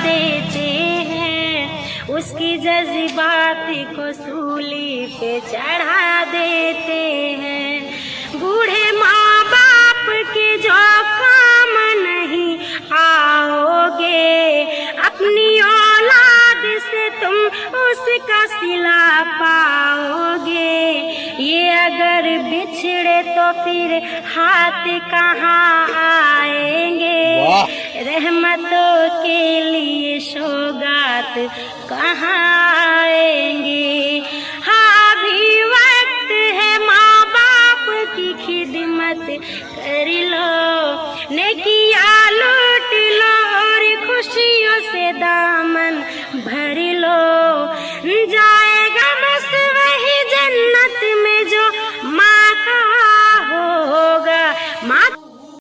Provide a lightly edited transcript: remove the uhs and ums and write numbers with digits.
देते हैं, उसकी जज्बात को सूली पे चढ़ा देते हैं। बूढ़े माँ बाप के जो काम नहीं आओगे, अपनी औलाद से तुम उसका सिला पाओगे। ये अगर बिछड़े तो फिर हाथ कहाँ आएंगे, रहमतों के लिए सौगात कहाँ